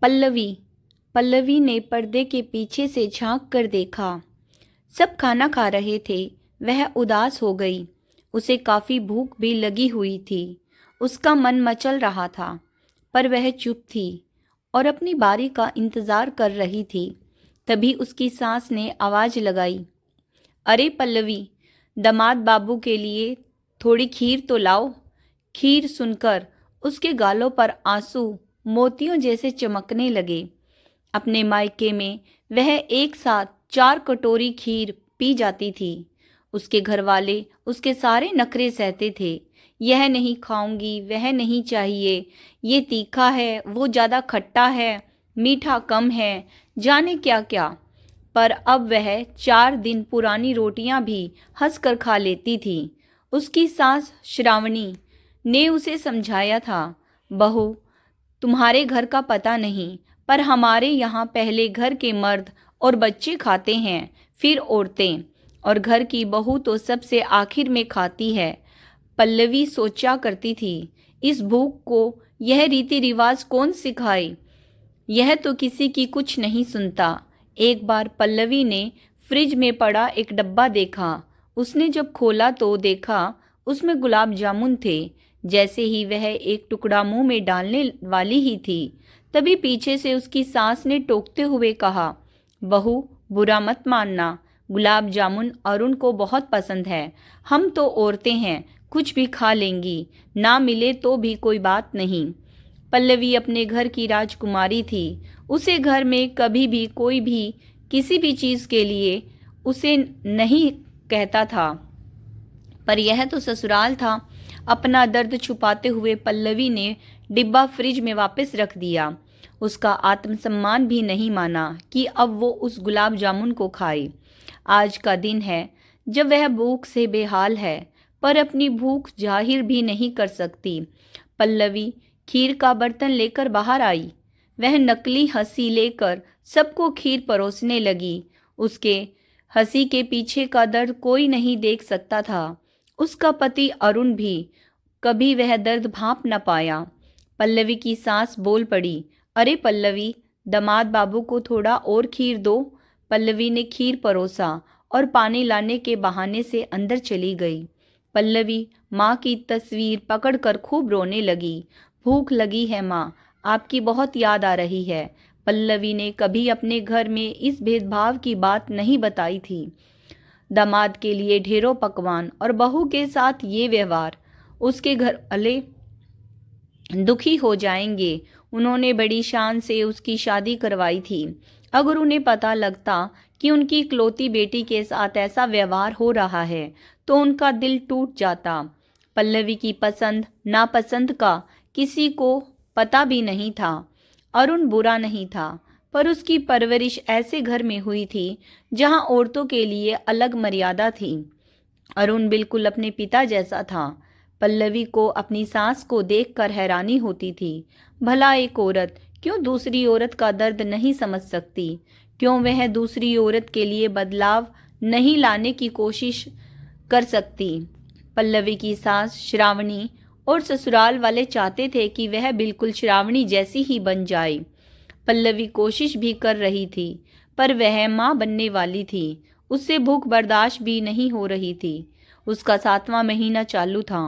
पल्लवी। पल्लवी ने पर्दे के पीछे से झांक कर देखा। सब खाना खा रहे थे। वह उदास हो गई। उसे काफ़ी भूख भी लगी हुई थी। उसका मन मचल रहा था, पर वह चुप थी और अपनी बारी का इंतज़ार कर रही थी। तभी उसकी सास ने आवाज़ लगाई, अरे पल्लवी, दामाद बाबू के लिए थोड़ी खीर तो लाओ। खीर सुनकर उसके गालों पर आंसू मोतियों जैसे चमकने लगे। अपने मायके में वह एक साथ 4 कटोरी खीर पी जाती थी। उसके घरवाले उसके सारे नखरे सहते थे। यह नहीं खाऊंगी, वह नहीं चाहिए, ये तीखा है, वो ज़्यादा खट्टा है, मीठा कम है, जाने क्या क्या। पर अब वह 4 दिन पुरानी रोटियां भी हंसकर खा लेती थी। उसकी सास श्रावणी ने उसे समझाया था, बहू, तुम्हारे घर का पता नहीं, पर हमारे यहाँ पहले घर के मर्द और बच्चे खाते हैं, फिर औरतें, और घर की बहू तो सबसे आखिर में खाती है। पल्लवी सोचा करती थी, इस भूख को यह रीति रिवाज कौन सिखाए। यह तो किसी की कुछ नहीं सुनता। एक बार पल्लवी ने फ्रिज में पड़ा एक डब्बा देखा। उसने जब खोला तो देखा उसमें गुलाब जामुन थे। जैसे ही वह एक टुकड़ा मुंह में डालने वाली ही थी, तभी पीछे से उसकी सास ने टोकते हुए कहा, बहू, बुरा मत मानना, गुलाब जामुन अरुण को बहुत पसंद है। हम तो औरतें हैं, कुछ भी खा लेंगी, ना मिले तो भी कोई बात नहीं। पल्लवी अपने घर की राजकुमारी थी। उसे घर में कभी भी कोई भी किसी भी चीज़ के लिए उसे नहीं कहता था, पर यह तो ससुराल था। अपना दर्द छुपाते हुए पल्लवी ने डिब्बा फ्रिज में वापस रख दिया। उसका आत्मसम्मान भी नहीं माना कि अब वो उस गुलाब जामुन को खाए। आज का दिन है जब वह भूख से बेहाल है, पर अपनी भूख जाहिर भी नहीं कर सकती। पल्लवी खीर का बर्तन लेकर बाहर आई। वह नकली हंसी लेकर सबको खीर परोसने लगी। उसके हंसी के पीछे का दर्द कोई नहीं देख सकता था। उसका पति अरुण भी कभी वह दर्द भांप न पाया। पल्लवी की सास बोल पड़ी, अरे पल्लवी, दामाद बाबू को थोड़ा और खीर दो। पल्लवी ने खीर परोसा और पानी लाने के बहाने से अंदर चली गई। पल्लवी माँ की तस्वीर पकड़कर खूब रोने लगी। भूख लगी है माँ, आपकी बहुत याद आ रही है। पल्लवी ने कभी अपने घर में इस भेदभाव की बात नहीं बताई थी। दामाद के लिए ढेरों पकवान और बहू के साथ ये व्यवहार, उसके घर वाले दुखी हो जाएंगे। उन्होंने बड़ी शान से उसकी शादी करवाई थी। अगर उन्हें पता लगता कि उनकी इकलौती बेटी के साथ ऐसा व्यवहार हो रहा है, तो उनका दिल टूट जाता। पल्लवी की पसंद नापसंद का किसी को पता भी नहीं था। अरुण बुरा नहीं था, पर उसकी परवरिश ऐसे घर में हुई थी जहां औरतों के लिए अलग मर्यादा थी। अरुण बिल्कुल अपने पिता जैसा था। पल्लवी को अपनी सास को देखकर हैरानी होती थी। भला एक औरत क्यों दूसरी औरत का दर्द नहीं समझ सकती? क्यों वह दूसरी औरत के लिए बदलाव नहीं लाने की कोशिश कर सकती? पल्लवी की सास श्रावणी और ससुराल वाले चाहते थे कि वह बिल्कुल श्रावणी जैसी ही बन जाए। पल्लवी कोशिश भी कर रही थी, पर वह माँ बनने वाली थी। उससे भूख बर्दाश्त भी नहीं हो रही थी। उसका 7वां महीना चालू था।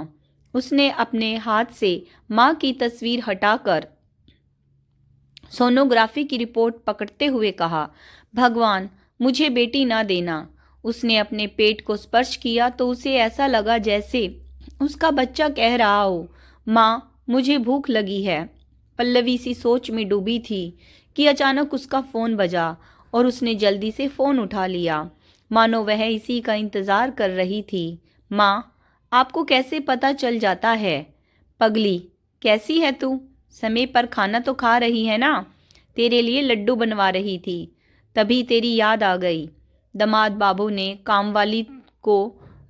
उसने अपने हाथ से माँ की तस्वीर हटाकर सोनोग्राफी की रिपोर्ट पकड़ते हुए कहा, भगवान, मुझे बेटी ना देना। उसने अपने पेट को स्पर्श किया तो उसे ऐसा लगा जैसे उसका बच्चा कह रहा हो, माँ, मुझे भूख लगी है। पल्लवी सी सोच में डूबी थी कि अचानक उसका फ़ोन बजा और उसने जल्दी से फ़ोन उठा लिया, मानो वह इसी का इंतज़ार कर रही थी। माँ, आपको कैसे पता चल जाता है? पगली, कैसी है तू? समय पर खाना तो खा रही है ना? तेरे लिए लड्डू बनवा रही थी, तभी तेरी याद आ गई। दामाद बाबू ने कामवाली को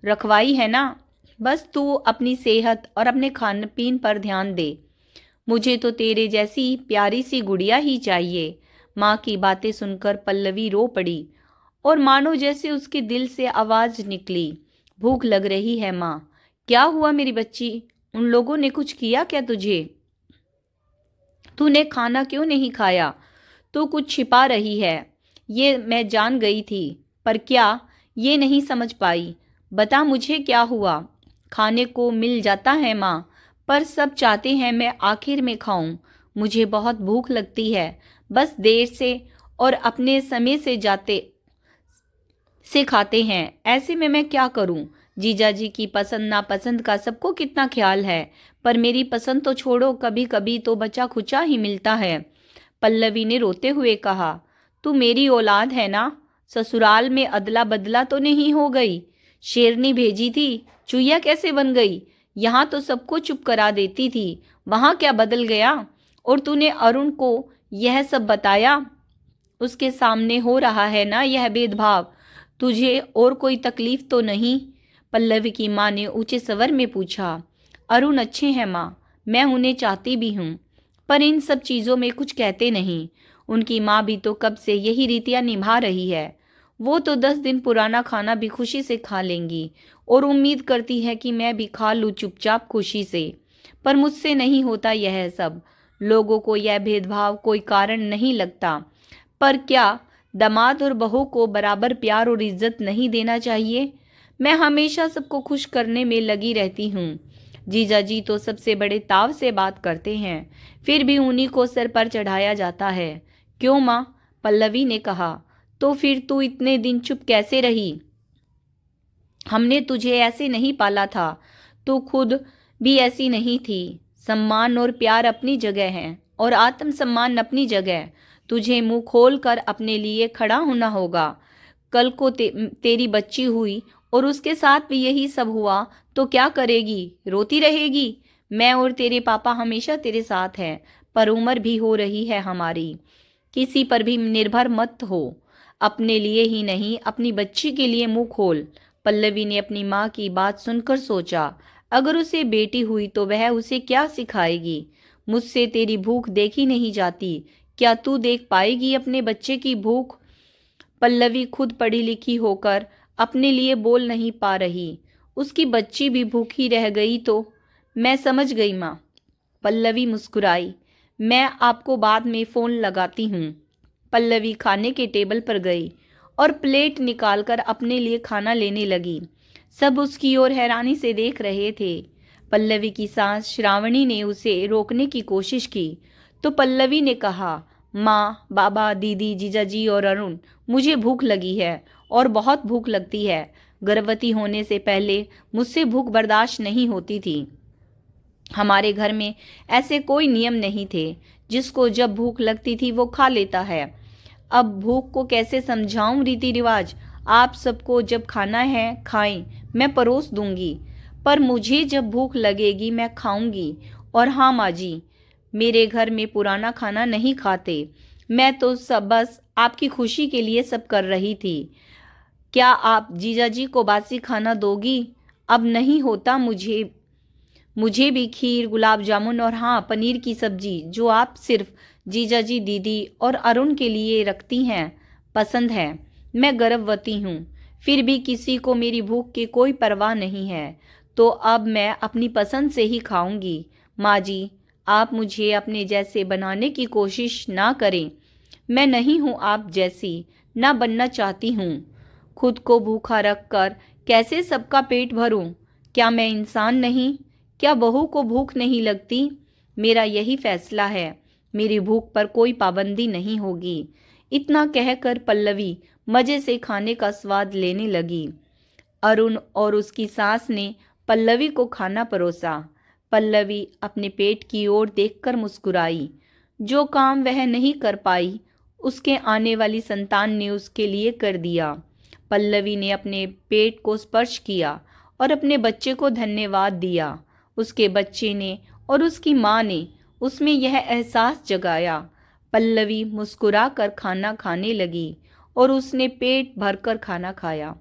रखवाई है ना? बस तू अपनी सेहत और अपने खान पीन पर ध्यान दे। मुझे तो तेरे जैसी प्यारी सी गुड़िया ही चाहिए। माँ की बातें सुनकर पल्लवी रो पड़ी और मानो जैसे उसके दिल से आवाज़ निकली, भूख लग रही है माँ। क्या हुआ मेरी बच्ची? उन लोगों ने कुछ किया क्या तुझे? तूने खाना क्यों नहीं खाया? तू कुछ छिपा रही है, ये मैं जान गई थी, पर क्या ये नहीं समझ पाई? बता मुझे क्या हुआ? खाने को मिल जाता है माँ, पर सब चाहते हैं मैं आखिर में खाऊं। मुझे बहुत भूख लगती है, बस देर से और अपने समय से खाते हैं। ऐसे में मैं क्या करूं? जीजा जी की पसंद नापसंद का सबको कितना ख्याल है, पर मेरी पसंद तो छोड़ो, कभी कभी तो बचा खुचा ही मिलता है। पल्लवी ने रोते हुए कहा, तू मेरी औलाद है ना? ससुराल में अदला बदला तो नहीं हो गई? शेरनी भेजी थी, चुईया कैसे बन गई? यहाँ तो सबको चुप करा देती थी, वहाँ क्या बदल गया? और तूने अरुण को यह सब बताया? उसके सामने हो रहा है ना यह भेदभाव? तुझे और कोई तकलीफ तो नहीं? पल्लवी की माँ ने ऊंचे स्वर में पूछा। अरुण अच्छे हैं माँ, मैं उन्हें चाहती भी हूँ, पर इन सब चीज़ों में कुछ कहते नहीं। उनकी माँ भी तो कब से यही रीतियाँ निभा रही है। वो तो 10 दिन पुराना खाना भी खुशी से खा लेंगी और उम्मीद करती है कि मैं भी खा लूँ चुपचाप खुशी से, पर मुझसे नहीं होता यह सब। लोगों को यह भेदभाव कोई कारण नहीं लगता, पर क्या दामाद और बहू को बराबर प्यार और इज्जत नहीं देना चाहिए? मैं हमेशा सबको खुश करने में लगी रहती हूँ। जीजा जी तो सबसे बड़े ताव से बात करते हैं, फिर भी उन्हीं को सर पर चढ़ाया जाता है। क्यों माँ? पल्लवी ने कहा। तो फिर तू इतने दिन चुप कैसे रही? हमने तुझे ऐसे नहीं पाला था, तू खुद भी ऐसी नहीं थी। सम्मान और प्यार अपनी जगह है और आत्मसम्मान अपनी जगह। तुझे मुंह खोल कर अपने लिए खड़ा होना होगा। कल को तेरी बच्ची हुई और उसके साथ भी यही सब हुआ तो क्या करेगी? रोती रहेगी? मैं और तेरे पापा हमेशा तेरे साथ हैं, पर उम्र भी हो रही है हमारी। किसी पर भी निर्भर मत हो। अपने लिए ही नहीं, अपनी बच्ची के लिए मुंह खोल। पल्लवी ने अपनी माँ की बात सुनकर सोचा, अगर उसे बेटी हुई तो वह उसे क्या सिखाएगी? मुझसे तेरी भूख देखी नहीं जाती, क्या तू देख पाएगी अपने बच्चे की भूख? पल्लवी खुद पढ़ी लिखी होकर अपने लिए बोल नहीं पा रही, उसकी बच्ची भी भूखी रह गई तो? मैं समझ गई माँ। पल्लवी मुस्कुराई। मैं आपको बाद में फ़ोन लगाती हूँ। पल्लवी खाने के टेबल पर गई और प्लेट निकालकर अपने लिए खाना लेने लगी। सब उसकी ओर हैरानी से देख रहे थे। पल्लवी की सास श्रावणी ने उसे रोकने की कोशिश की तो पल्लवी ने कहा, माँ, बाबा, दीदी, जीजाजी और अरुण, मुझे भूख लगी है और बहुत भूख लगती है। गर्भवती होने से पहले मुझसे भूख बर्दाश्त नहीं होती थी। हमारे घर में ऐसे कोई नियम नहीं थे, जिसको जब भूख लगती थी वो खा लेता है। अब भूख को कैसे समझाऊं रीति रिवाज? आप सबको जब खाना है खाएं, मैं परोस दूंगी, पर मुझे जब भूख लगेगी मैं खाऊंगी। और हाँ माँ जी, मेरे घर में पुराना खाना नहीं खाते। मैं तो सब बस आपकी खुशी के लिए सब कर रही थी। क्या आप जीजाजी को बासी खाना दोगी? अब नहीं होता। मुझे भी खीर, गुलाब जामुन और हाँ, पनीर की सब्जी, जो आप सिर्फ जीजाजी, दीदी और अरुण के लिए रखती हैं, पसंद है। मैं गर्भवती हूँ, फिर भी किसी को मेरी भूख की कोई परवाह नहीं है, तो अब मैं अपनी पसंद से ही खाऊंगी। माँ जी, आप मुझे अपने जैसे बनाने की कोशिश ना करें। मैं नहीं हूँ आप जैसी, ना बनना चाहती हूँ। खुद को भूखा रख कर कैसे सबका पेट भरूं? क्या मैं इंसान नहीं? क्या बहू को भूख नहीं लगती? मेरा यही फैसला है, मेरी भूख पर कोई पाबंदी नहीं होगी। इतना कहकर पल्लवी मजे से खाने का स्वाद लेने लगी। अरुण और उसकी सास ने पल्लवी को खाना परोसा। पल्लवी अपने पेट की ओर देखकर मुस्कुराई। जो काम वह नहीं कर पाई, उसके आने वाली संतान ने उसके लिए कर दिया। पल्लवी ने अपने पेट को स्पर्श किया और अपने बच्चे को धन्यवाद दिया। उसके बच्चे ने और उसकी माँ ने उसमें यह एहसास जगाया। पल्लवी मुस्कुराकर खाना खाने लगी और उसने पेट भरकर खाना खाया।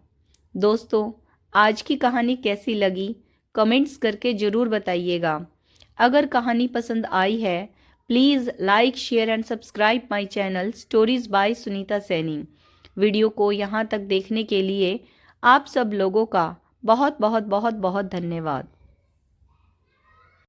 दोस्तों, आज की कहानी कैसी लगी कमेंट्स करके ज़रूर बताइएगा। अगर कहानी पसंद आई है, please like, share and subscribe my channel stories bye Sunita Saini. Video को यहाँ तक देखने के लिए आप सब लोगों का बहुत बहुत बहुत बहुत धन्यवाद।